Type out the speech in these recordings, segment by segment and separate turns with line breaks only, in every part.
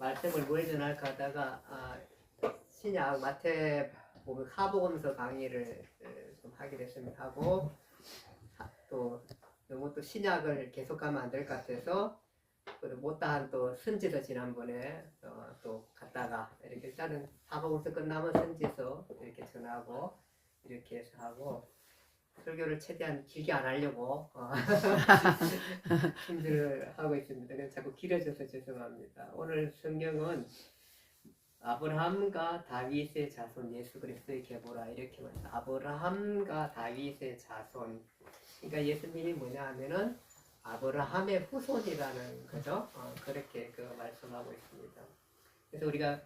말씀을 뭘 전할까 하다가 신약 마태복음 사복음서 강의를 좀 하게 됐습니다. 하고 또 너무 또 신약을 계속 가면 안 될 것 같아서 못다한 또 선지서 지난번에 또 갔다가 이렇게 일단은 사복음서 끝나면 선지서 이렇게 전하고 이렇게 해서 하고 설교를 최대한 길게 안 하려고 힘들어 하고 있습니다. 그래서 자꾸 길어져서 죄송합니다. 오늘 성경은 아브라함과 다윗의 자손 예수 그리스도의 계보라 이렇게 말합니다. 아브라함과 다윗의 자손. 그러니까 예수님이 뭐냐 하면은 아브라함의 후손이라는 거죠. 그렇게 말씀하고 있습니다. 그래서 우리가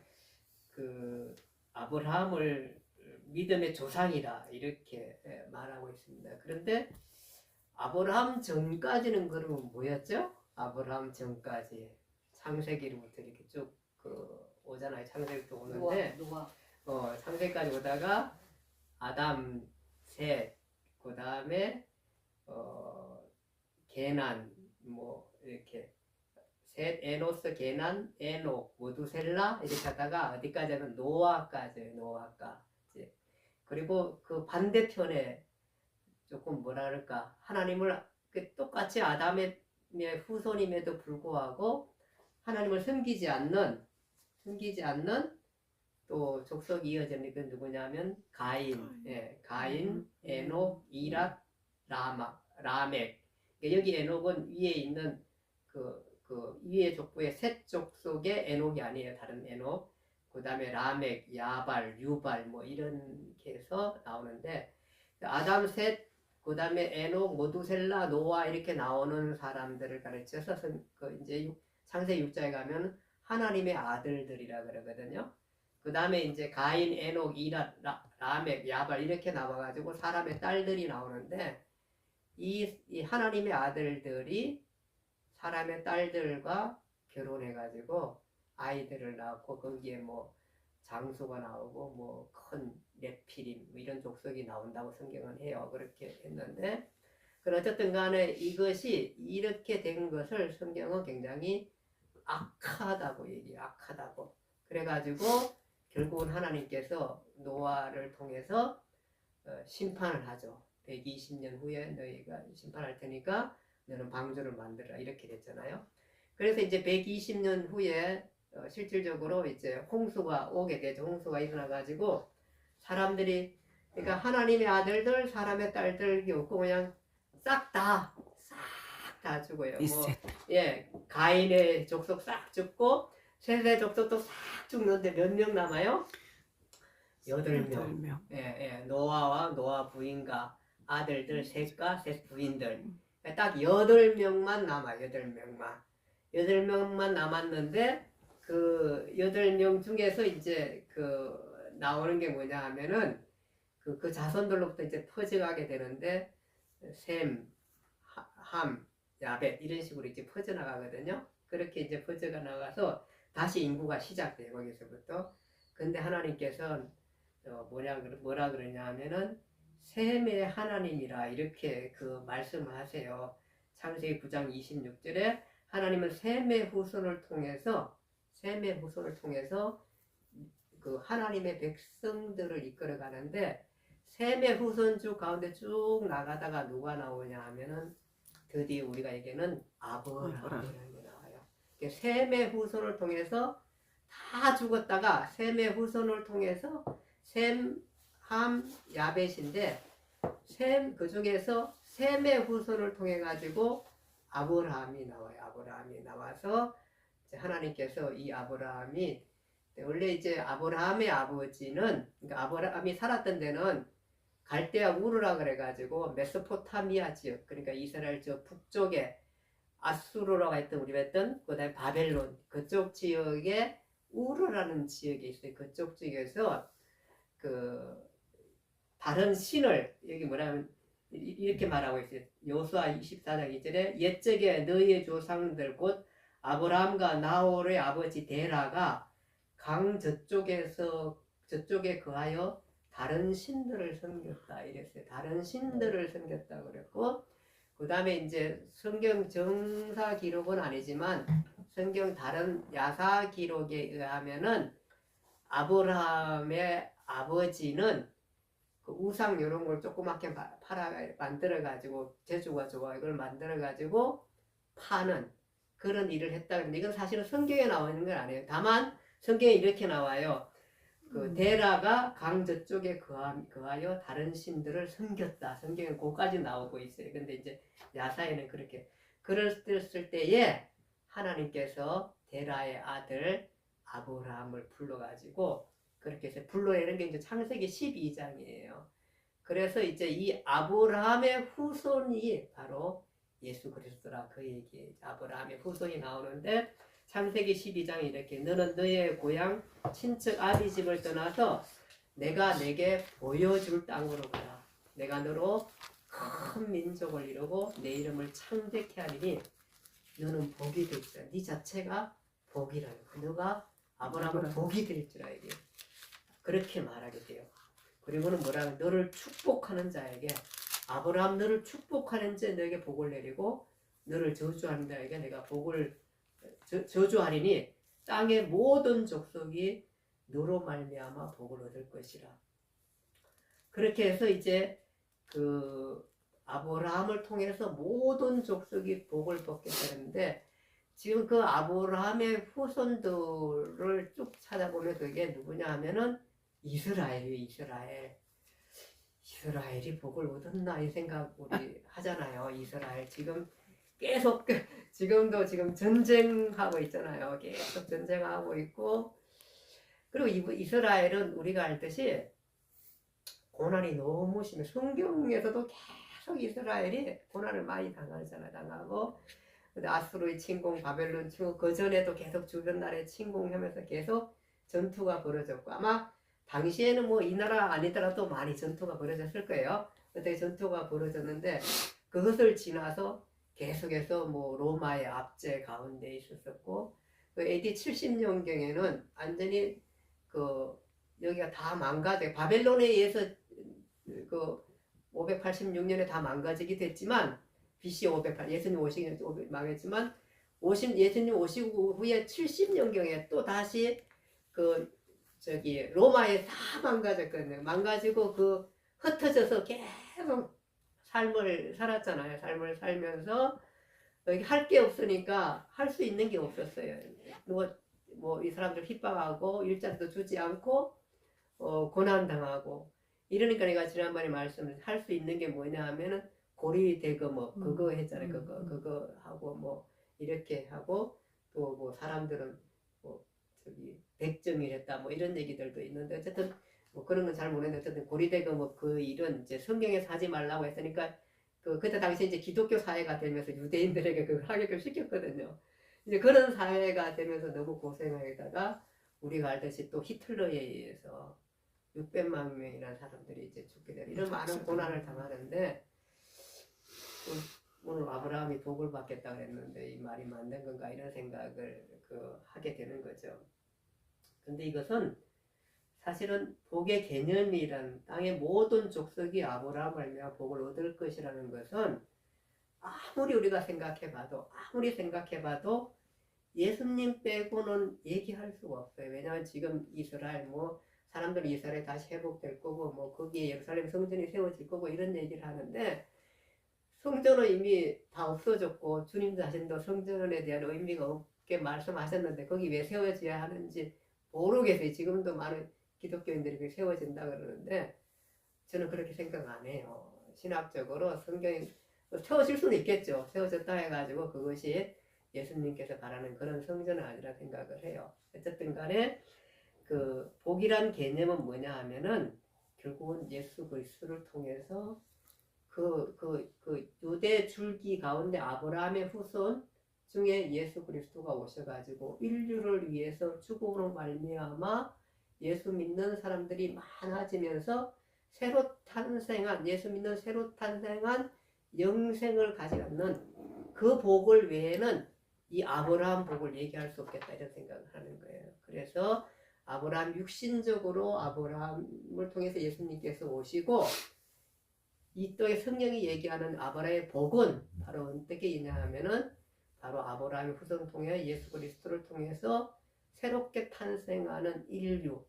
아브라함을 믿음의 조상이다 이렇게 말하고 있습니다. 그런데 아브라함 전까지는 그러면 뭐였죠? 아브라함 전까지 창세기로부터 이렇게 쭉 오잖아요. 창세기부터 오는데 창세기까지 오다가 아담, 셋, 그 다음에 게난 뭐 이렇게 셋, 에노스, 게난, 에녹, 모두셀라 이렇게 하다가 어디까지 하면 노아까지 노아까지. 그리고 그 반대편에 조금 뭐라 그럴까 하나님을 똑같이 아담의 후손임에도 불구하고 하나님을 섬기지 않는 또 족속이 이어지는 건 누구냐면 가인, 가인, 에녹, 이랏, 라멕. 여기 에녹은 위에 있는 그 위에 족보의 셋 족속의 에녹이 아니에요. 다른 에녹. 그 다음에 라멕, 야발, 유발 뭐 이렇게 해서 나오는데 아담 셋, 그 다음에 에녹, 모두셀라, 노아 이렇게 나오는 사람들을 가르쳐서 이제 창세 6장에 가면 하나님의 아들들이라 그러거든요. 그 다음에 이제 가인, 에녹, 이랏, 라멕, 야발 이렇게 나와가지고 사람의 딸들이 나오는데 이 하나님의 아들들이 사람의 딸들과 결혼해가지고 아이들을 낳고 거기에 뭐 장수가 나오고 뭐 큰 네피림 뭐 이런 족속이 나온다고 성경은 해요. 그렇게 했는데 어쨌든 간에 이것이 이렇게 된 것을 성경은 굉장히 악하다고 얘기해요. 악하다고. 그래가지고 결국은 하나님께서 노아를 통해서 심판을 하죠. 120년 후에 너희가 심판할 테니까 너는 방주를 만들라 이렇게 됐잖아요. 그래서 이제 120년 후에 실질적으로 이제 홍수가 오게 되죠. 홍수가 일어나가지고 사람들이 그러니까 하나님의 아들들, 사람의 딸들이 없고 그냥 싹 다 죽어요. 가인의 족속 싹 죽고 셋의 족속도 싹 죽는데 몇 명 남아요? 8명. 노아와 노아 부인과 아들들 셋과 셋 부인들. 딱 8명만 남아요. 8명만 남았는데 그 8명 중에서 이제 나오는 게 뭐냐 하면은 그 자손들로부터 이제 퍼져가게 되는데 셈, 함, 야벳 이런 식으로 이제 퍼져나가거든요. 그렇게 이제 퍼져가 나가서 다시 인구가 시작돼요. 거기서부터. 근데 하나님께서 뭐라 그러냐 하면은 셈의 하나님이라 이렇게 말씀을 하세요. 창세기 9장 26절에 하나님은 셈의 후손을 통해서 그 하나님의 백성들을 이끌어 가는데 셈의 후손주 가운데 쭉 나가다가 누가 나오냐 하면은 드디어 우리가 얘기하는 아브라함이라는 게 나와요. 셈의 후손을 통해서 다 죽었다가 셈의 후손을 통해서 셈, 함, 야벳인데 그 중에서 셈의 후손을 통해 가지고 아브라함이 나와요. 아브라함이 나와서 이제 하나님께서 이 아브라함이 원래 이제 아브라함의 아버지는 그러니까 아브라함이 살았던 데는 갈대아 우르라 그래가지고 메소포타미아 지역 그러니까 이스라엘 저 북쪽에 아수르라고 했던 우리가 했던 그다음에 바벨론 그쪽 지역에 우르라는 지역이 있어요. 그쪽 지역에서 다른 신을 여기 뭐라면 이렇게 말하고 있어요. 여호수아 24장 2절에 옛적에 너희의 조상들 곧 아브라함과 나홀의 아버지 데라가 강 저쪽에 거하여 다른 신들을 섬겼다 이랬어요. 다른 신들을 섬겼다 그랬고 그 다음에 이제 성경 정사 기록은 아니지만 성경 다른 야사 기록에 의하면은 아브라함의 아버지는 그 우상 이런 걸 조그맣게 만들어 가지고 재주가 좋아 이걸 만들어 가지고 파는 그런 일을 했다. 근데 이건 사실은 성경에 나와 있는 건 아니에요. 다만 성경에 이렇게 나와요. 그 데라가 강 저쪽에 거하여 다른 신들을 섬겼다. 성경에 그까지 나오고 있어요. 근데 이제 야사에는 그렇게 그랬을 때에 하나님께서 데라의 아들 아브라함을 불러가지고 그렇게 해서 불러내는 게 이제 창세기 12장이에요. 그래서 이제 이 아브라함의 후손이 바로 예수 그리스도라 그 얘기. 아브라함의 후손이 나오는데 창세기 12장에 이렇게 너는 너의 고향 친척 아비 집을 떠나서 내가 내게 보여줄 땅으로 가라. 내가 너로 큰 민족을 이루고 내 이름을 창대케 하리니 너는 복이 될 줄 알아. 네 자체가 복이라는 거야. 너가 아브라함은 복이 될 줄 알게. 그렇게 말하게 돼요. 그리고는 뭐라 너를 축복하는 자에게 아브라함 너를 축복하는 자 너에게 복을 내리고 너를 저주하는 자에게 내가 복을 저주하리니 땅의 모든 족속이 너로 말미암아 복을 얻을 것이라. 그렇게 해서 이제 그 아브라함을 통해서 모든 족속이 복을 받게 되는데 지금 그 아브라함의 후손들을 쭉 찾아보면 그게 누구냐 하면은 이스라엘이에요. 이스라엘이 복을 얻었나 이 생각 우리 하잖아요. 이스라엘 지금 계속 지금도 지금 전쟁하고 있잖아요. 계속 전쟁하고 있고 그리고 이스라엘은 우리가 알듯이 고난이 너무 심해. 성경에서도 계속 이스라엘이 고난을 많이 당하고 근데 아수르의 침공, 바벨론 침공 그 전에도 계속 주변 나라에 침공하면서 계속 전투가 벌어졌고 아마 당시에는 뭐 이 나라 아니더라도 많이 전투가 벌어졌을 거예요. 그때 전투가 벌어졌는데 그것을 지나서 계속해서 뭐 로마의 압제 가운데 있었고 그 AD 70년경에는 완전히 그 여기가 다 망가져 바벨론에 의해서 그 586년에 다 망가지게 됐지만 BC 508 예수님 오시기 망했지만 예수님 오시고 후에 70년경에 또 다시 그 저기 로마에 다 망가졌거든요. 망가지고 그 흩어져서 계속 삶을 살았잖아요. 삶을 살면서 여기 할 게 없으니까 할 수 있는 게 없었어요. 뭐 이 사람들 핍박하고 일자리도 주지 않고 고난 당하고 이러니까 내가 지난번에 말씀을 할 수 있는 게 뭐냐 하면은 고리대금업 그거 했잖아요. 그거 하고 뭐 이렇게 하고 또 뭐 사람들은 뭐 저기 백정일 했다 뭐 이런 얘기들도 있는데 어쨌든 뭐 그런 건 잘 모르는데 어쨌든 고리대금업 그 일은 이제 성경에서 하지 말라고 했으니까 그때 당시 이제 기독교 사회가 되면서 유대인들에게 그걸 하게끔 시켰거든요. 이제 그런 사회가 되면서 너무 고생하다가 우리가 알듯이 또 히틀러에 의해서 600만 명이라는 사람들이 이제 죽게 되는 이런 많은 고난을 당하는데 오늘 아브라함이 복을 받겠다 그랬는데 이 말이 맞는 건가 이런 생각을 하게 되는 거죠. 근데 이것은 사실은 복의 개념이란 땅의 모든 족속이 아브라함을 말미암아 복을 얻을 것이라는 것은 아무리 우리가 생각해봐도 예수님 빼고는 얘기할 수가 없어요. 왜냐하면 지금 이스라엘 뭐 사람들이 이스라엘 다시 회복될 거고 뭐 거기에 예루살렘 성전이 세워질 거고 이런 얘기를 하는데 성전은 이미 다 없어졌고 주님 자신도 성전에 대한 의미가 없게 말씀하셨는데 거기 왜 세워져야 하는지 모르겠어요. 지금도 많은 기독교인들이 세워진다 그러는데 저는 그렇게 생각 안 해요. 신학적으로 성경이 세워질 수는 있겠죠. 세워졌다 해가지고 그것이 예수님께서 바라는 그런 성전은 아니라 생각을 해요. 어쨌든 간에 그 복이란 개념은 뭐냐 하면은 결국은 예수 그리스도를 통해서 그 유대 줄기 가운데 아브라함의 후손 중에 예수 그리스도가 오셔가지고 인류를 위해서 죽음으로 말미암아 예수 믿는 사람들이 많아지면서 새로 탄생한 예수 믿는 새로 탄생한 영생을 가져가는 그 복을 외에는 이 아브라함 복을 얘기할 수 없겠다 이런 생각을 하는 거예요. 그래서 아브라함 육신적으로 아브라함을 통해서 예수님께서 오시고 이 또한 성령이 얘기하는 아브라함의 복은 바로 어떻게 있냐 하면은 바로 아브라함의 후손 통해 예수 그리스도를 통해서 새롭게 탄생하는 인류,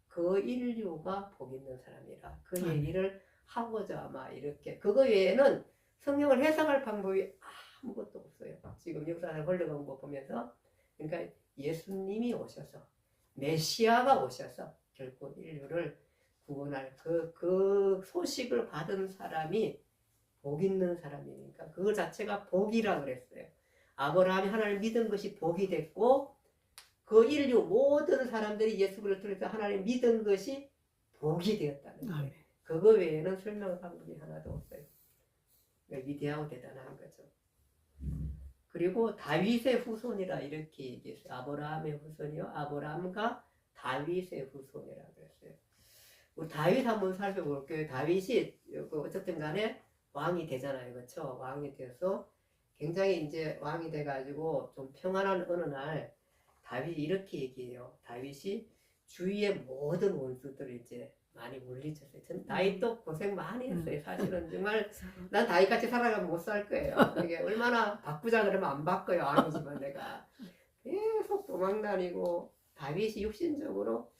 그 인류가 복 있는 사람이라 그 얘기를 하고자 아마 이렇게 그거 외에는 성경을 해석할 방법이 아무것도 없어요. 지금 역사를 흘러간 거 보면서 그러니까 예수님이 오셔서 메시아가 오셔서 결국 인류를 구원할 그 소식을 받은 사람이 복 있는 사람이니까 그거 자체가 복이라 그랬어요. 아브라함이 하나님을 믿은 것이 복이 됐고 그 인류 모든 사람들이 예수 그리스도를 통해서 하나님을 믿은 것이 복이 되었다는 거예요. 그거 외에는 설명할 방법이 하나도 없어요. 위대하고 대단한 거죠. 그리고 다윗의 후손이라 이렇게 얘기했어요. 아브라함의 후손이요. 아브라함과 다윗의 후손이라 그랬어요. 우리 다윗 한번 살펴볼게요. 다윗이 어쨌든 간에 왕이 되잖아요. 그렇죠? 왕이 돼서 굉장히 이제 왕이 돼가지고 좀 평안한 어느 날 다윗이 이렇게 얘기해요. 다윗이 주위의 모든 원수들을 이제 많이 물리쳤어요. 전 다윗도 고생 많이 했어요. 사실은 정말 난 다윗같이 살아가면 못 살 거예요. 이게 얼마나 바꾸자 그러면 안 바꿔요. 아니지만 내가 계속 도망다니고 다윗이 육신적으로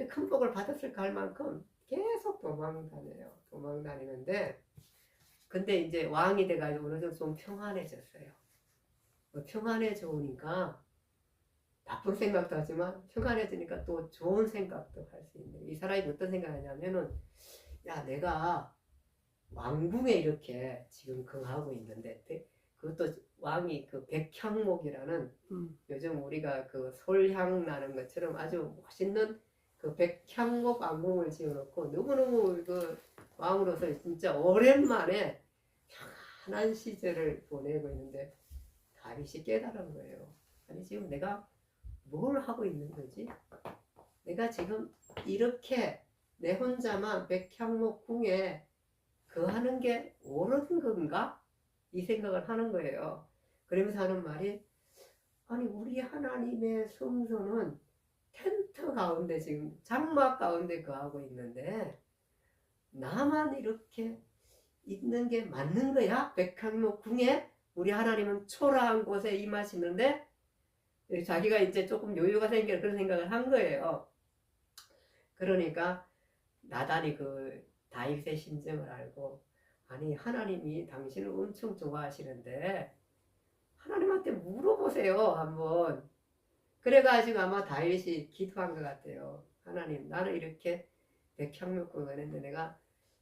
큰 복을 받았을까 할 만큼 계속 도망다녀요. 도망다니는데 근데 이제 왕이 돼가지고 어느 정도 좀 평안해졌어요. 평안해져오니까 나쁜 생각도 하지만 평안해지니까 또 좋은 생각도 할 수 있는 이 사람이 어떤 생각하냐면은 야 내가 왕궁에 이렇게 지금 거하고 있는데 그것도 왕이 그 백향목이라는 요즘 우리가 그 솔향 나는 것처럼 아주 멋있는 그 백향목 왕궁을 지어놓고 너무너무 그 왕으로서 진짜 오랜만에 평안한 시절을 보내고 있는데 다윗이 깨달은 거예요. 아니 지금 내가 뭘 하고 있는 거지? 내가 지금 이렇게 내 혼자만 백향목 궁에 거하는 게 옳은 건가? 이 생각을 하는 거예요. 그러면서 하는 말이 아니 우리 하나님의 성소는 텐트 가운데 지금 장막 가운데 거하고 있는데 나만 이렇게 있는 게 맞는 거야? 백향목 궁에 우리 하나님은 초라한 곳에 임하시는데 자기가 이제 조금 여유가 생겨 그런 생각을 한 거예요. 그러니까 나단이 그 다윗의 심정을 알고 아니 하나님이 당신을 엄청 좋아하시는데 하나님한테 물어보세요 한번. 그래가지고 아마 다윗이 기도한 것 같아요. 하나님 나는 이렇게 백향목궁을 했는데 내가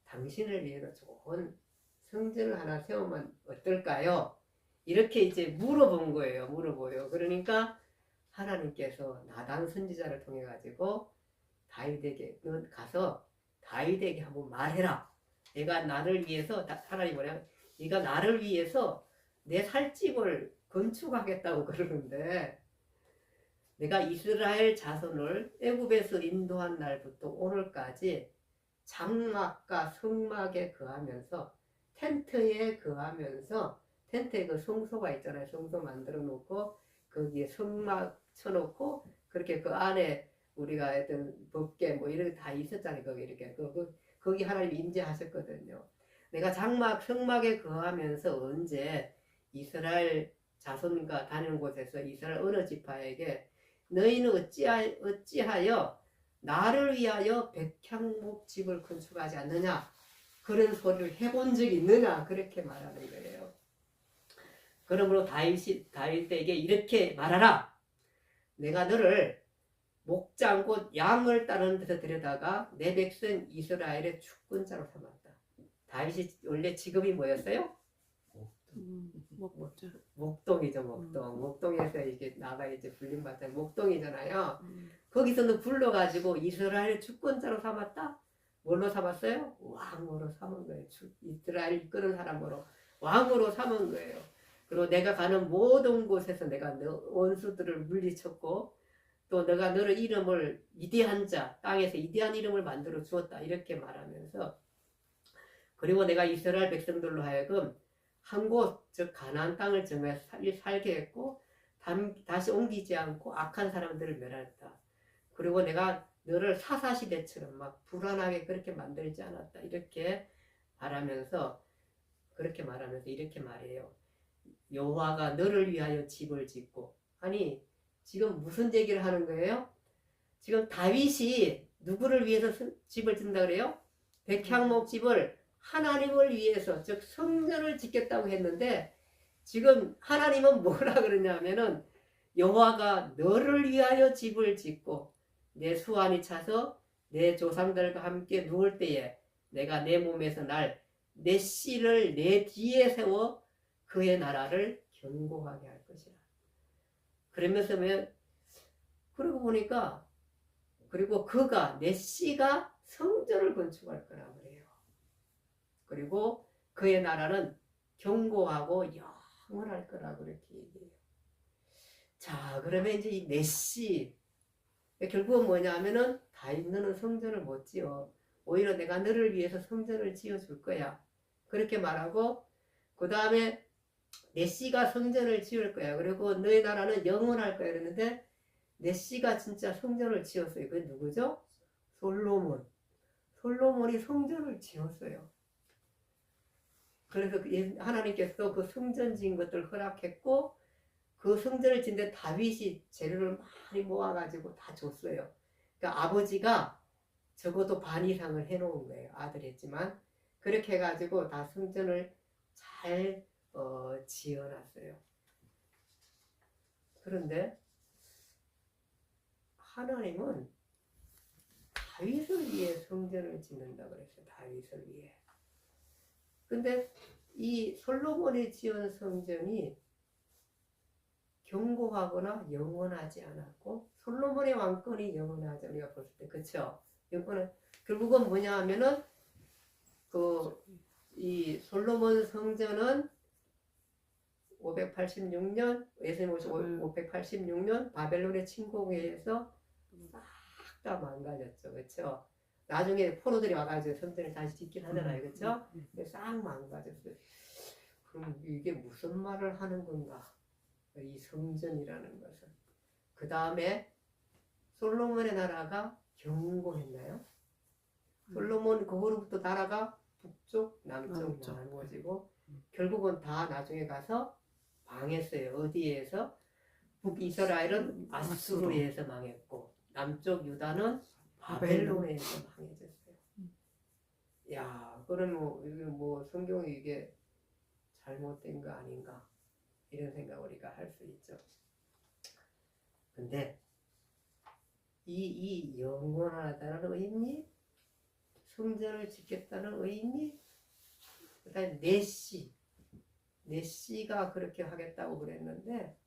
당신을 위해서 좋은 성전을 하나 세우면 어떨까요? 이렇게 이제 물어본 거예요. 물어보요. 그러니까 하나님께서 나단 선지자를 통해 가지고 다윗에게 가서 다윗에게 한번 말해라. 내가 나를 위해서 하나님 뭐냐? 네가 나를 위해서 내 살집을 건축하겠다고 그러는데 내가 이스라엘 자손을 애굽에서 인도한 날부터 오늘까지 장막과 성막에 거하면서 텐트에 거하면서 텐트에 그 성소가 있잖아요. 성소 만들어 놓고 거기에 성막 쳐놓고 그렇게 그 안에 우리가 했던 법궤 뭐 이런 게 다 있었잖아요. 거기 이렇게 거기 하나님 임재하셨거든요. 내가 장막 성막에 거하면서 언제 이스라엘 자손과 다니는 곳에서 이스라엘 어느 지파에게 너희는 어찌하여 나를 위하여 백향목 집을 건축하지 않느냐 그런 소리를 해본 적이 있느냐 그렇게 말하는 거예요. 그러므로 다윗에게 이렇게 말하라. 내가 너를 목장 곧 양을 따르는 데서 데려다가 내 백성 이스라엘의 주권자로 삼았다. 다윗이 원래 직업이 뭐였어요? 목동이죠. 목동에서 이게 나가 이제 불림받자 목동이잖아요. 거기서는 불러가지고 이스라엘의 주권자로 삼았다. 뭘로 삼았어요? 왕으로 삼은 거예요. 이스라엘 이끄는 사람으로 왕으로 삼은 거예요. 그리고 내가 가는 모든 곳에서 내가 너 원수들을 물리쳤고 또 내가 너를 이름을 위대한 자 땅에서 위대한 이름을 만들어 주었다 이렇게 말하면서 그리고 내가 이스라엘 백성들로 하여금 한 곳 즉 가나안 땅을 정해 살게 했고 다시 옮기지 않고 악한 사람들을 멸하였다. 그리고 내가 너를 사사시대처럼 막 불안하게 그렇게 만들지 않았다 이렇게 말하면서 이렇게 말해요. 여호와가 너를 위하여 집을 짓고. 아니 지금 무슨 얘기를 하는 거예요? 지금 다윗이 누구를 위해서 집을 짓는다 그래요? 백향목 집을 하나님을 위해서, 즉 성전을 짓겠다고 했는데 지금 하나님은 뭐라 그러냐면은 여호와가 너를 위하여 집을 짓고 내 수완이 차서 내 조상들과 함께 누울 때에 내가 내 몸에서 내 씨를 내 뒤에 세워 그의 나라를 견고하게 할 것이라. 그러면서 그러고 보니까 그리고 그가 내 씨가 성전을 건축할 거라 그래요. 그리고 그의 나라는 견고하고 영원할 거라 그렇게 얘기해요. 자, 그러면 이제 이 내 씨 결국은 뭐냐면은 다윗 너는 성전을 못 지어. 오히려 내가 너를 위해서 성전을 지어줄 거야. 그렇게 말하고 그 다음에 내 씨가 성전을 지을 거야. 그리고 너의 나라는 영원할 거야. 그랬는데 내 씨가 진짜 성전을 지었어요. 그게 누구죠? 솔로몬. 솔로몬이 성전을 지었어요. 그래서 하나님께서 그 성전 지은 것들을 허락했고 그 성전을 짓는데 다윗이 재료를 많이 모아가지고 다 줬어요. 그러니까 아버지가 적어도 반 이상을 해놓은 거예요. 아들이 했지만 그렇게 해가지고 다 성전을 잘 지어놨어요. 그런데 하나님은 다윗을 위해 성전을 짓는다 그랬어요. 다윗을 위해. 근데 이 솔로몬이 지은 성전이 견고하거나 영원하지 않았고 솔로몬의 왕권이 영원하지 우리가 볼 때 그렇죠. 영권은 결국은 뭐냐 하면은 이 솔로몬 성전은 586년 예수님 오신 586년 바벨론의 침공에 의해서 싹 다 망가졌죠. 그렇죠. 나중에 포로들이 와가지고 성전을 다시 짓긴 하잖아요. 그렇죠. 싹 망가졌어요. 그럼 이게 무슨 말을 하는 건가? 이 성전이라는 것은. 그 다음에 솔로몬의 나라가 견고했나요? 솔로몬 그거로부터 나라가 북쪽, 남쪽 나누어지고 결국은 다 나중에 가서 망했어요. 어디에서? 북이스라엘은 아수르에서 망했고 남쪽 유다는 바벨론에서 망해졌어요. 야, 그러면 이게 뭐 성경이 이게 잘못된 거 아닌가? 이런 생각 우리가 할 수 있죠. 근데 이 영원하다는 의미, 성전을 짓겠다는 의미, 그다음에 내 씨가 그렇게 하겠다고 그랬는데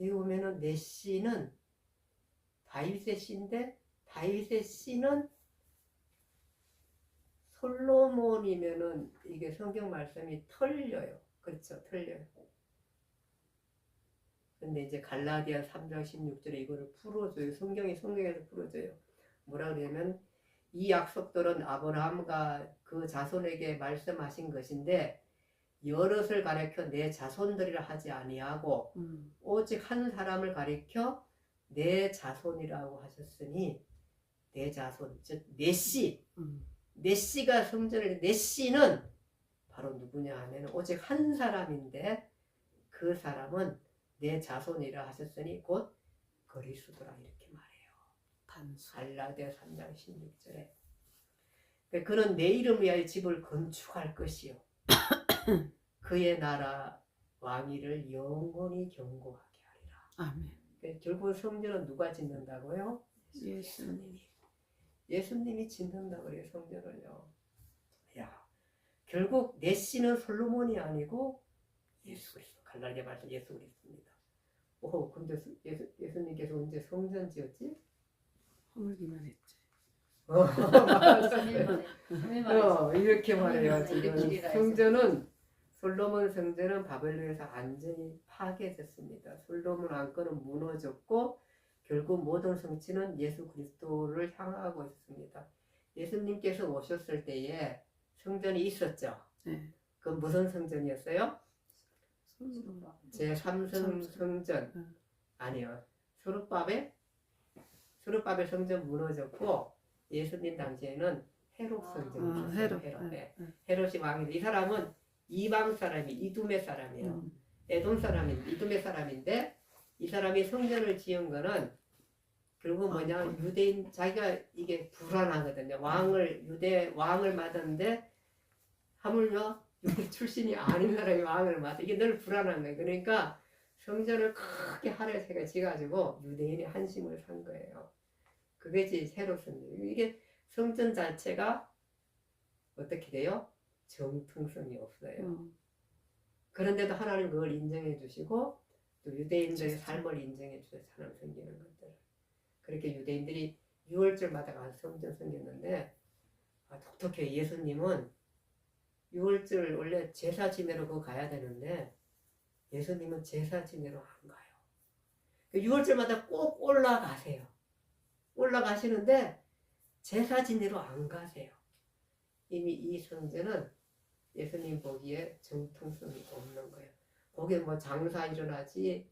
여기 보면은 내 씨는 다윗의 씨인데 다윗의 씨는 솔로몬이면은 이게 성경 말씀이 틀려요. 그렇죠, 틀려요. 근데 이제 갈라디아 3장 16절에 이거를 풀어줘요. 성경에서 풀어줘요. 뭐라 그러냐면 이 약속들은 아브라함과 그 자손에게 말씀하신 것인데 여럿을 가리켜 내 자손들이라 하지 아니하고 오직 한 사람을 가리켜 내 자손이라고 하셨으니 내 자손 즉 내 씨, 내 씨가 성전을 내 씨는 바로 누구냐 하면 오직 한 사람인데 그 사람은 내 자손이라 하셨으니 곧 그리스도라 이렇게 말해요. 갈라디아 3장 16절에 그는 내 이름 위하여 집을 건축할 것이요 그의 나라 왕위를 영원히 견고하게 하리라. 아멘. 결국 성전은 누가 짓는다고요? 예수님이 짓는다고 그래요. 성전을요. 야, 결국 내 씨는 솔로몬이 아니고 예수 그리스도. 갈라디아 말씀 예수 그리스도입니다. 오, 근데 예수님께서 언제 성전 지었지?
허물기만 했지.
이렇게 말해요. 지금 성전은 솔로몬 성전은 바벨론에서 완전히 파괴됐습니다. 솔로몬 왕권은 무너졌고 결국 모든 성취는 예수 그리스도를 향하고 있습니다. 예수님께서 오셨을 때에 성전이 있었죠. 네. 그 무슨 성전이었어요? 제3성 성전. 아니요. 수르바벨 성전 무너졌고 예수님 당시에는 헤롯 성전이 있었어요. 헤롯. 헤롯이 왕인데 이 사람은 이방 사람이 이두메 사람이에요. 에돔 사람인 이돔의 사람인데 이 사람이 성전을 지은 거는 결국 뭐냐 유대인 자기가 이게 불안하거든요. 유대 왕을 맡았는데 하물며 유대 출신이 아닌 사람이 왕을 맡아 이게 늘 불안한 거예요. 그러니까 성전을 크게 하늘색을 지가지고 유대인이 한심을 산 거예요. 그게 제 새로 성전. 이게 성전 자체가 어떻게 돼요? 정통성이 없어요. 그런데도 하나님 그걸 인정해 주시고 또 유대인들의 삶을 인정해 주셔서 하나님 섬기는 것들. 그렇게 유대인들이 6월절마다 가서 성전 섬겼는데 독특해. 예수님은 6월절 원래 제사 지내러 그거 가야 되는데 예수님은 제사 지내러 안 가요. 6월절마다 꼭 올라가세요. 올라가시는데 제사 지내러 안 가세요. 이미 이 성전은 예수님 보기에 정통성이 없는 거예요. 거기에 뭐 장사 일어나지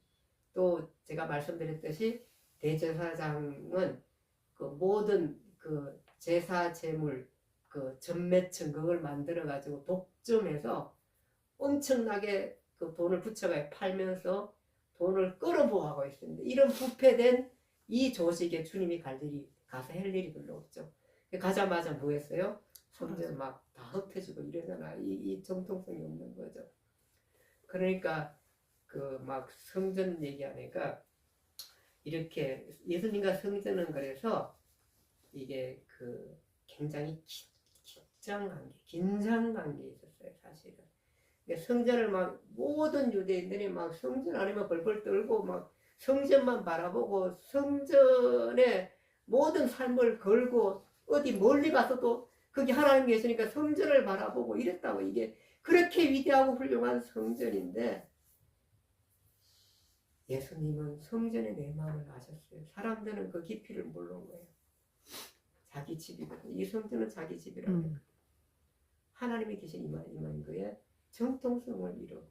또 제가 말씀드렸듯이 대제사장은 그 모든 그 제사 제물 그 전매층 그걸 만들어 가지고 독점해서 엄청나게 그 돈을 붙여가 팔면서 돈을 끌어모아고 있습니다. 이런 부패된 이 조직에 주님이 갈 일이 가서 할 일이 별로 없죠. 가자마자 뭐 했어요? 성전 막 다 흩어지고 이러잖아. 이 정통성이 없는 거죠. 그러니까 그 막 성전 얘기하니까 이렇게 예수님과 성전은 그래서 이게 그 굉장히 긴장 관계 있었어요, 사실은. 성전을 막 모든 유대인들이 막 성전 안에만 벌벌 떨고 막 성전만 바라보고 성전에 모든 삶을 걸고 어디 멀리 가서도 거기 하나님 계시니까 성전을 바라보고 이랬다고. 이게 그렇게 위대하고 훌륭한 성전인데 예수님은 성전에 내 마음을 아셨어요. 사람들은 그 깊이를 모르는 거예요. 자기 집이거든요. 이 성전은 자기 집이라고 해요. 하나님이 계신 이만거에 정통성을 잃어버리고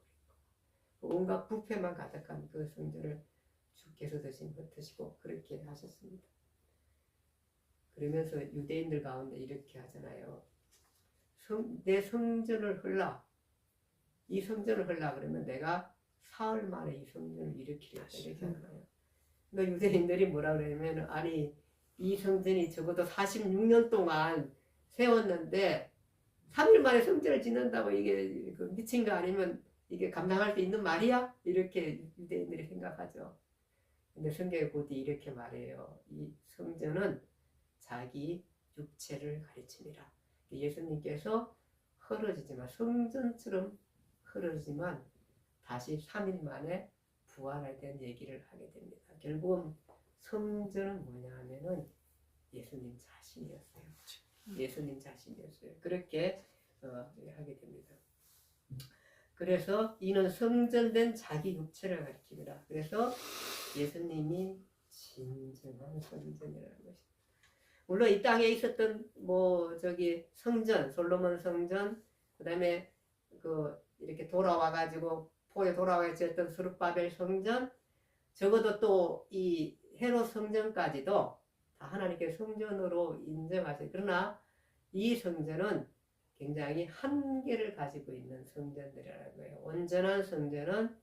온갖 부패만 가득한 그 성전을 주께서 대신 흩으시고 그렇게 하셨습니다. 그러면서 유대인들 가운데 이렇게 하잖아요. 내 성전을 헐라. 이 성전을 헐라 그러면 내가 사흘 만에 이 성전을 일으키겠다 이렇게 하잖아요. 그러니까 유대인들이 뭐라 그러냐면 아니 이 성전이 적어도 46년 동안 세웠는데 3일 만에 성전을 짓는다고 이게 그 미친 거 아니면 이게 감당할 수 있는 말이야? 이렇게 유대인들이 생각하죠. 근데 성경에 곧 이렇게 말해요. 이 성전은 자기 육체를 가르칩니다. 예수님께서 흐려지지만 성전처럼 흐려지지만 다시 3일 만에 부활에 대한 얘기를 하게 됩니다. 결국은 성전은 뭐냐 하면은 예수님 자신이었어요. 예수님 자신이었어요. 그렇게 하게 됩니다. 그래서 이는 성전된 자기 육체를 가리킵니다. 그래서 예수님이 진정한 성전이라는 것입니다. 물론 이 땅에 있었던 뭐 저기 성전, 솔로몬 성전, 그다음에 그 이렇게 돌아와가지고 포에 돌아와 지었던 스룹바벨 성전, 적어도 또 이 헤롯 성전까지도 다 하나님께 성전으로 인정하세요. 그러나 이 성전은 굉장히 한계를 가지고 있는 성전들이라는 거예요. 온전한 성전은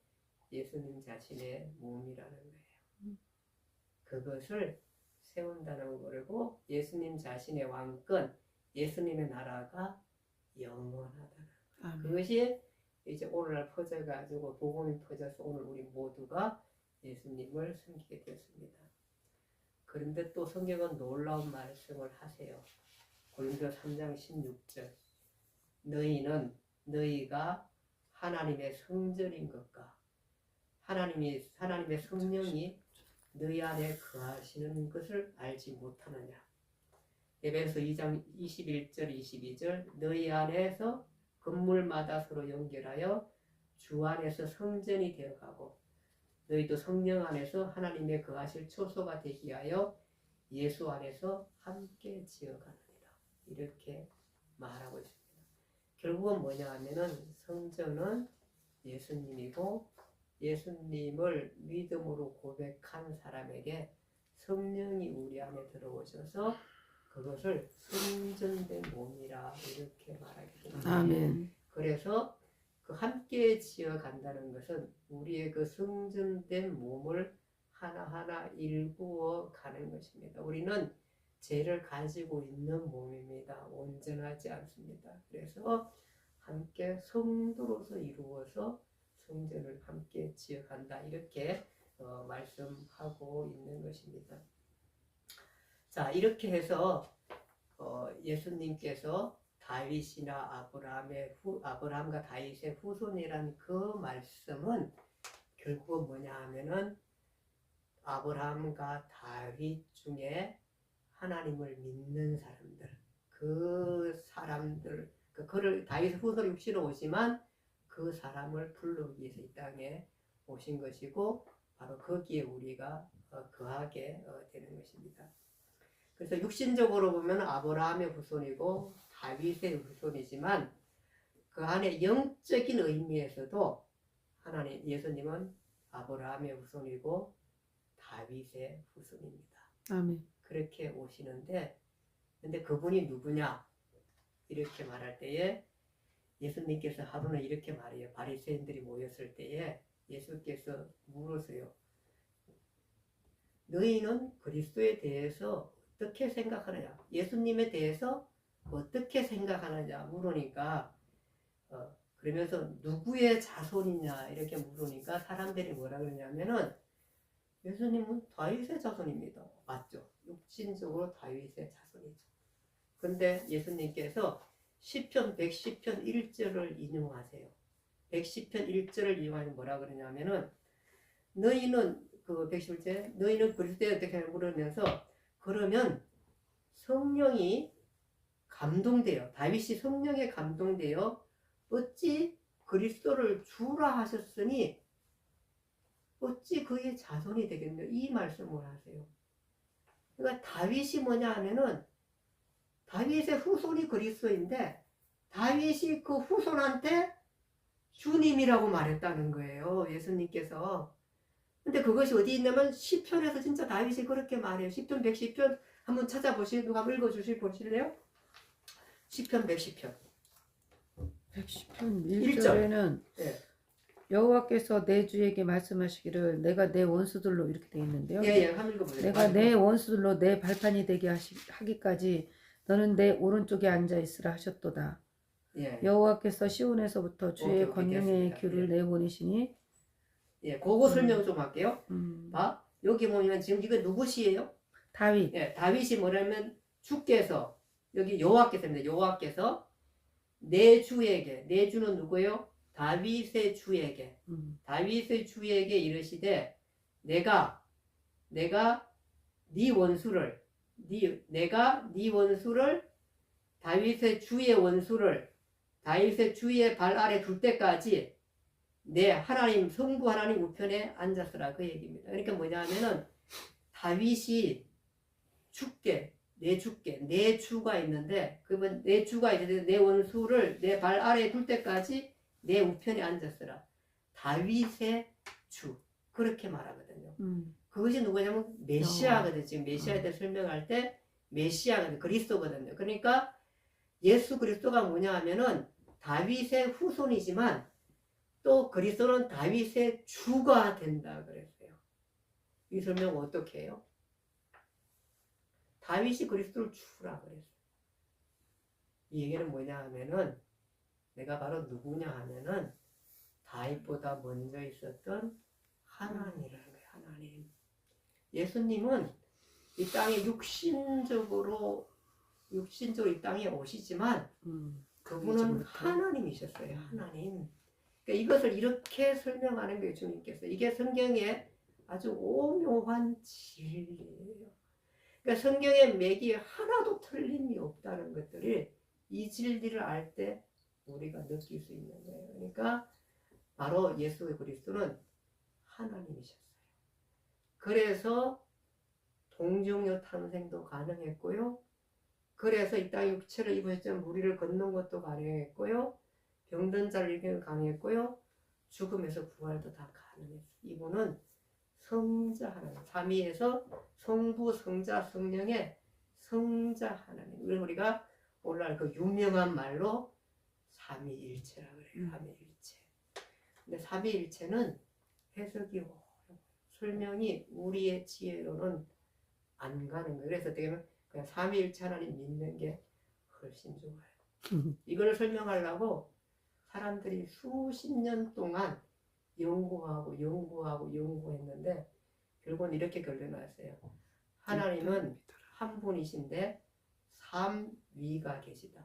예수님 자신의 몸이라는 거예요. 그것을 세운다는 거고 예수님 자신의 왕권, 예수님의 나라가 영원하다는 거예요. 그것이 이제 오늘날 퍼져가지고 복음이 퍼져서 오늘 우리 모두가 예수님을 섬기게 됐습니다. 그런데 또 성경은 놀라운 말씀을 하세요. 고린도 3장 16절 너희가 하나님의 성전인 것과 하나님의 성령이 너희 안에 거하시는 것을 알지 못하느냐. 에베소 2장 21절 22절 너희 안에서 건물마다 서로 연결하여 주 안에서 성전이 되어가고 너희도 성령 안에서 하나님의 거하실 초소가 되기 위하여 예수 안에서 함께 지어가느니라. 이렇게 말하고 있습니다. 결국은 뭐냐 하면은 성전은 예수님이고 예수님을 믿음으로 고백한 사람에게 성령이 우리 안에 들어오셔서 그것을 성전된 몸이라 이렇게 말하게 됩니다.
아멘.
그래서 그 함께 지어 간다는 것은 우리의 그 성전된 몸을 하나하나 일구어 가는 것입니다. 우리는 죄를 가지고 있는 몸입니다. 온전하지 않습니다. 그래서 함께 성도로서 이루어서 성전을 함께 지어 간다. 이렇게 말씀하고 있는 것입니다. 자, 이렇게 해서 예수님께서 다윗이나 아브라함과 다윗의 후손이란 그 말씀은 결국은 뭐냐 하면은 아브라함과 다윗 중에 하나님을 믿는 사람들, 그 사람들, 그를 다윗의 후손 육신으로 오지만 그 사람을 부르기 위해서 이 땅에 오신 것이고 바로 거기에 우리가 거하게 되는 것입니다. 그래서 육신적으로 보면 아브라함의 후손이고 다윗의 후손이지만 그 안에 영적인 의미에서도 하나님 예수님은 아브라함의 후손이고 다윗의 후손입니다.
아멘.
그렇게 오시는데 근데 그분이 누구냐 이렇게 말할 때에 예수님께서 하루는 이렇게 말해요. 바리새인들이 모였을 때에 예수께서 물으세요. 너희는 그리스도에 대해서 어떻게 생각하느냐? 예수님에 대해서 어떻게 생각하느냐 물으니까 그러면서 누구의 자손이냐 이렇게 물으니까 사람들이 뭐라 그러냐면은 예수님은 다윗의 자손입니다. 맞죠? 육신적으로 다윗의 자손이죠. 근데 예수님께서 시편 110편 1절을 인용하세요. 110편 1절을 인용하면 뭐라 그러냐면은 너희는 그 111절 너희는 그리스도에 어떻게 물으면서 그러면 성령이 감동되어 다윗이 성령에 감동되어 어찌 그리스도를 주라 하셨으니 어찌 그의 자손이 되겠냐 이 말씀을 하세요. 그러니까 다윗이 뭐냐 하면은 다윗의 후손이 그리스도인데 다윗이 그 후손한테 주님이라고 말했다는 거예요. 예수님께서. 근데 그것이 어디 있냐면 시편에서 진짜 다윗이 그렇게 말해요. 시편 110편 한번 찾아보시고 누가 한번 보실래요? 시편 110편
110편 1절에는
네.
여호와께서 내 주에게 말씀하시기를 내가 내 원수들로 이렇게 되어 있는데요.
예, 한번 읽어보세요.
내가 내 원수들로 내 발판이 되게 하기까지 너는 내 오른쪽에 앉아 있으라 하셨도다.
예.
여호와께서 시온에서부터 주의
오케이,
권능의
됐습니다.
귤을 내보내시니
예, 그거 설명 좀 할게요. 봐, 여기 보면 지금 이거 누구 시예요?
다윗.
예, 다윗이 뭐냐면 주께서 여기 여호와께서입니다. 여호와께서 내 주에게 내 주는 누구예요? 다윗의 주에게 다윗의 주에게 이르시되 내가 네 원수를 내가 네 원수를 다윗의 주의 원수를 다윗의 주의 발 아래 둘 때까지 내 하나님 성부 하나님 우편에 앉았으라 그 얘기입니다. 그러니까 뭐냐면은 다윗이 내 주가 있는데 그러면 내 주가 있는데 내 원수를 내 발 아래에 둘 때까지 내 우편에 앉았으라. 다윗의 주 그렇게 말하거든요. 그것이 누구냐면 메시아거든요. 지금 메시아에 대해 설명할 때 메시아거든요. 그리스도거든요. 그러니까 예수 그리스도가 뭐냐 하면은 다윗의 후손이지만 또 그리스도는 다윗의 주가 된다 그랬어요. 이 설명 어떻게 해요? 다윗이 그리스도를 주라 그랬어요. 이 얘기는 뭐냐 하면은 내가 바로 누구냐 하면은 다윗보다 먼저 있었던 하나님이라는 거예요. 하나님. 예수님은 이 땅에 육신적으로 이 땅에 오시지만 그분은 하나님이셨어요. 하나님. 그러니까 이것을 이렇게 설명하는 거예요. 주님께서. 이게 성경에 아주 오묘한 진리예요. 그러니까 성경의 맥이 하나도 틀림이 없다는 것들을 이 진리를 알 때 우리가 느낄 수 있는 거예요. 그러니까 바로 예수 그리스도는 하나님이셨어요. 그래서 동정녀 탄생도 가능했고요. 그래서 이 땅에 육체를 입으셨지만 무리를 걷는 것도 가능했고요. 병든 자를 일으키는 것도 가능했고요. 죽음에서 부활도 다 가능했어요. 이분은 성자 하나님, 삼위에서 성부, 성자, 성령의 성자 하나님. 우리가 오늘날 그 유명한 말로 삼위일체라고 그래요. 삼위일체. 근데 삼위일체는 해석이 설명이 우리의 지혜로는 안 가는 거예요. 그래서 어떻게 보면 그냥 삼위일체 하나님 믿는 게 훨씬 좋아요. 이걸 설명하려고 사람들이 수십 년 동안 연구했는데 결국은 이렇게 결론났어요. 하나님은 한 분이신데 삼위가 계시다.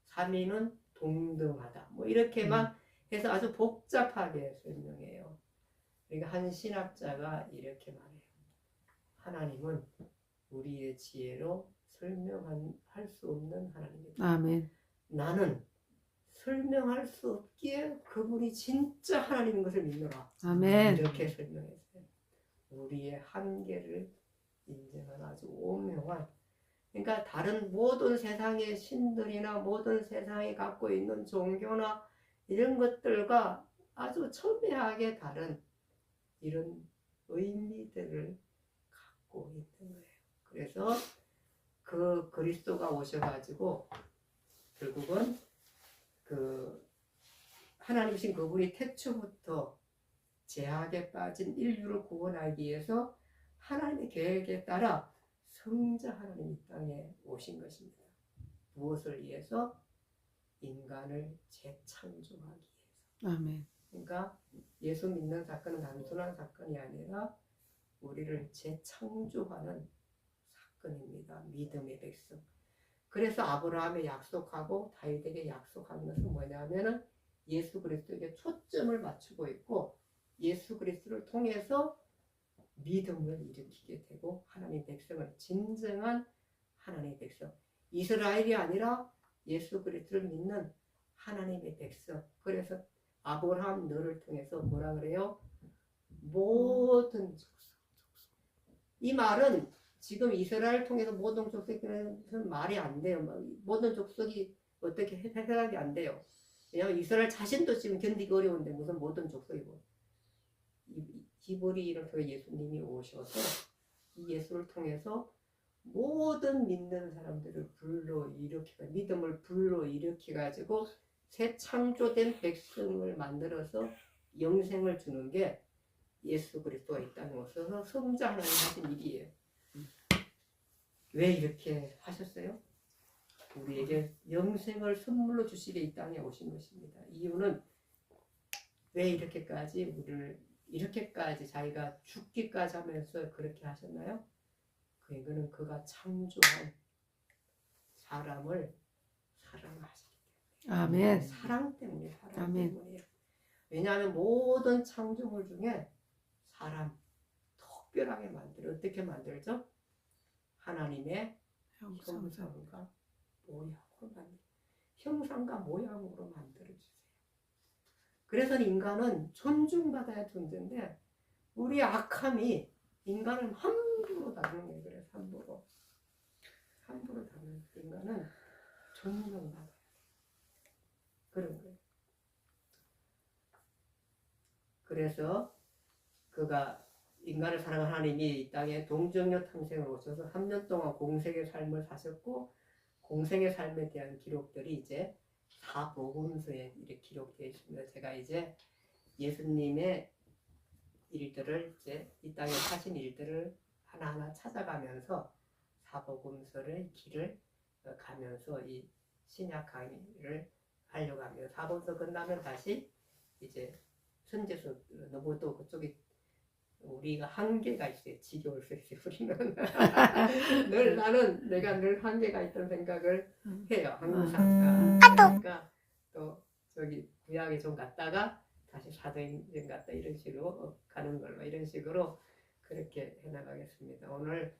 삼위는 동등하다. 뭐 이렇게만 해서 아주 복잡하게 설명해요. 그러니까 한 신학자가 이렇게 말해요. 하나님은 우리의 지혜로 설명할 수 없는 하나님이다.
아멘.
나는 설명할 수 없기에 그분이 진짜 하나님인 것을 믿노라.
아멘.
이렇게 설명했어요. 우리의 한계를 인정하는 아주 오묘한, 그러니까 다른 모든 세상의 신들이나 모든 세상에 갖고 있는 종교나 이런 것들과 아주 첨예하게 다른 이런 의미들을 갖고 있는 거예요. 그래서 그 그리스도가 오셔가지고 결국은 그 하나님이신 그분이 태초부터 죄악에 빠진 인류를 구원하기 위해서 하나님의 계획에 따라 성자 하나님 이 땅에 오신 것입니다. 무엇을 위해서? 인간을 재창조하기 위해서.
아멘.
그러니까 예수 믿는 사건은 단순한 사건이 아니라 우리를 재창조하는 사건입니다. 믿음의 백성. 그래서 아브라함에 약속하고 다윗에게 약속한 것은 뭐냐면은 예수 그리스도에게 초점을 맞추고 있고 예수 그리스도를 통해서 믿음을 일으키게 되고 하나님의 백성을 진정한 하나님의 백성, 이스라엘이 아니라 예수 그리스도를 믿는 하나님의 백성. 그래서 아브라함 너를 통해서 뭐라 그래요? 모든 족속. 이 말은 지금 이스라엘 통해서 모든 족속이라는 말이 안 돼요. 모든 족속이 어떻게 해석이 안 돼요. 왜냐하면 이스라엘 자신도 지금 견디기 어려운데 무슨 모든 족속이고. 히브리인을 통해 예수님이 오셔서 이 예수를 통해서 모든 믿는 사람들을 불러일으키고 믿음을 불러일으켜가지고 새 창조된 백성을 만들어서 영생을 주는 게 예수 그리스도가 이 땅에 오셔서 성자 하나님 하신 일이에요. 왜 이렇게 하셨어요? 우리에게 영생을 선물로 주시려 이 땅에 오신 것입니다. 이유는 왜 이렇게까지 우리를 이렇게까지 자기가 죽기까지 하면서 그렇게 하셨나요? 그거는 그가 창조한 사람을 사랑하시기 때문에.
아멘.
사랑 때문에 사랑
아멘.
때문이에요. 왜냐하면 모든 창조물 중에 사람 특별하게 만들어 어떻게 만들죠? 하나님의 형상과 모양으로 형상과 모양으로 만들어주세요. 그래서 인간은 존중받아야 존재인데 우리 악함이 인간을 함부로 다루는 거예요. 그래서 함부로 다루는 인간은 존중받아야 돼. 그런 거예요. 그래서 그가 인간을 사랑하는 하나님이 이 땅에 동정녀 탕생을 오셔서 3년 동안 공생의 삶을 사셨고 공생의 삶에 대한 기록들이 이제 사복음서에 이렇게 기록되어 있습니다. 제가 이제 예수님의 일들을 이제 이 땅에 하신 일들을 하나하나 찾아가면서 사복음서를 길을 가면서 이 신약 강의를 하려고 합니다. 사복음서 끝나면 다시 이제 선제서 너무 또 그쪽이 우리가 한계가 있어요. 지겨울 수 있어요. 우리는 늘 나는 내가 늘 한계가 있다는 생각을 해요. 항상. 그러니까 또 저기 구약에 좀 갔다가 다시 사도행전 갔다 이런 식으로 가는 걸로 이런 식으로 그렇게 해나가겠습니다. 오늘